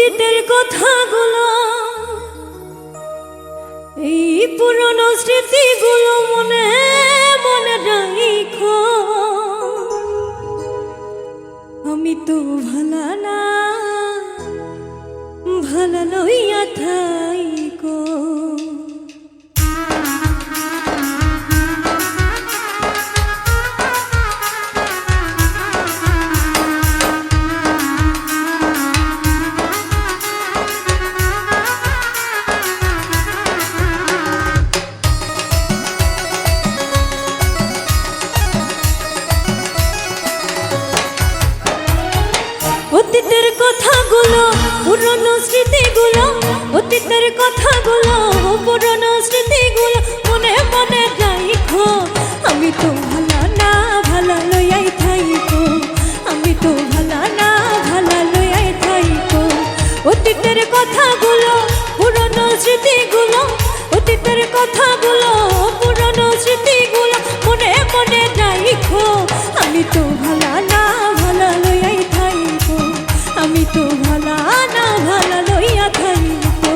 অতীতের কথাগুলো, এই পুরনো স্মৃতিগুলো মনে মনে রাখো। আমি তো ভালা না, ভালা লইয়া থাইকো। অতীতের কথাগুলো, পুরনো স্মৃতিগুলো, অতীতের কথাগুলো, পুরনো স্মৃতিগুলো মনে মনে রাখো। আমি তো ভালা না, ভালা লইয়াই থাইকো। আমি তো ভালা না, ভালা লইয়াই থাইকো। অতীতের কথাগুলো, পুরনো স্মৃতিগুলো, অতীতের কথাগুলো, পুরনো স্মৃতিগুলো মনে মনে রাখো। আমি তো ভালা না, ভালা লইয়াই থাইকো। আমি তো ভালা না, ভালা লইয়া থাইকো।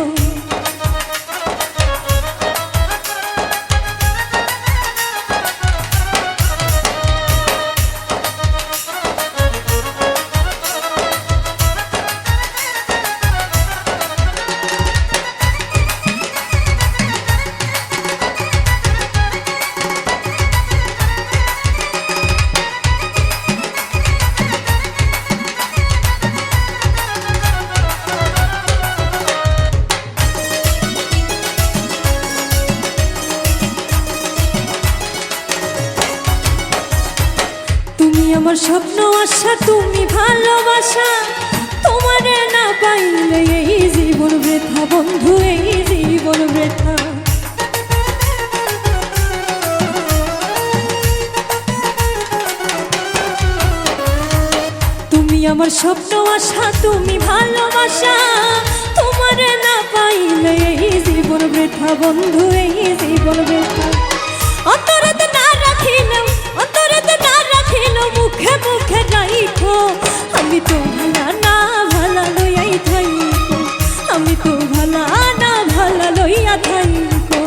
আমার স্বপ্ন আশা, তুমি ভালোবাসা, তোমারে না পাইলে এই জীবন বৃথা বন্ধু, এই জীবন বৃথা। তুমি আমার স্বপ্ন আশা, তুমি ভালোবাসা, তোমারে না পাইলে এই জীবন বৃথা বন্ধু, এই জীবন বৃথা। অন্তরেতে না রাখিলেও, অন্তরেতে না রাখিলেও মুখে মুখে রাখো। আমি তো ভালা না, ভালা লইয়াই থাইকো। আমি তো ভালা না, ভালা লইয়া থাইকো।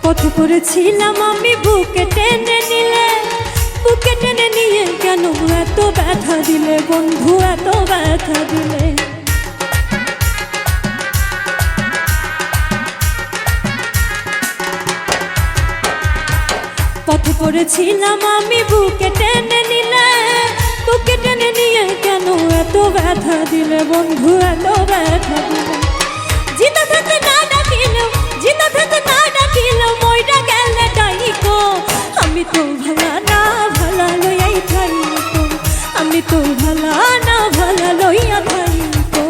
পথে পড়েছিলাম আমি, বুকে টেনে নিলে, বুকে টেনে নিয়ে কেন এত ব্যথা দিলে বন্ধু, এত ব্যথা দিলে। পথে পড়েছিলাম আমি, বুকে টেনে নিলে, বুকে টেনে নিয়ে কেন এত ব্যথা দিলে বন্ধু, এত ব্যথা দিলে। জিতা থাকতে না ডাকিলেও, জিতা থাকতে না ডাকিলেও মইরা গেলে ডাইকো। আমি তো ভালা না, ভালা লইয়াই থাইকো। আমি তো ভালা না, ভালা লইয়া থাইকো।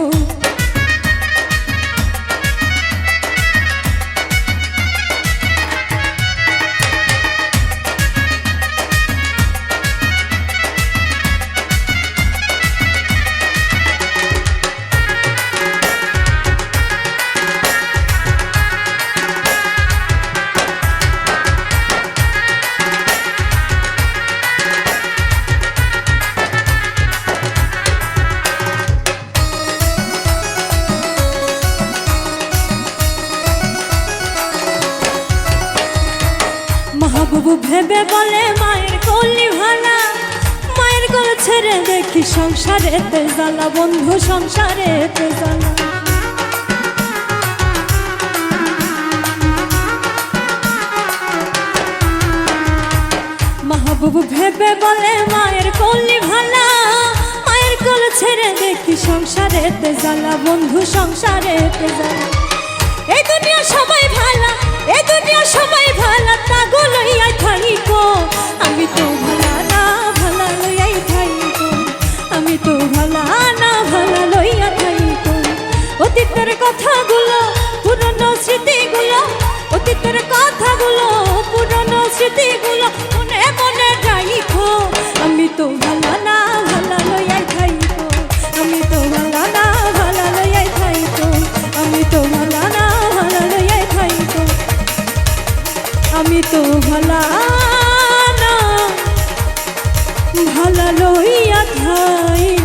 মাহবুব ভেবে বলে মায়ের কলি ভালা, মায়ের কোল ছেড়ে দেখি সংসারেতে জ্বালা বন্ধু, সংসারেতে জ্বালা। মাহবুব ভেবে বলে মায়ের কলি ভালা, মায়ের কোল ছেড়ে দেখি সংসারেতে জ্বালা বন্ধু, সংসারেতে জ্বালা। এই দুনিয়া সবাই ভালা, এই দুনিয়া সবাই ভালা, তা গুলোই থাইকো। আমি তো ভালা না ভালা লইয়াই থাইকো, আমি তো ভালা না ভালা লইয়া থাইকো। অতীতের কথাগুলো পুরনো স্মৃতিগুলো, অতীতের কথাগুলো পুরনো স্মৃতিগুলো মনে মনে রাইখো। আমি তো ভালা না ভালা লইয়াই থাইকো, আমি তো ভালা না ভালা লইয়াই থাইকো, আমি তো ভালা না ভালা লইয়াই থাইকো, আমি তো ভালা না ভালা লইয়া থাইকো।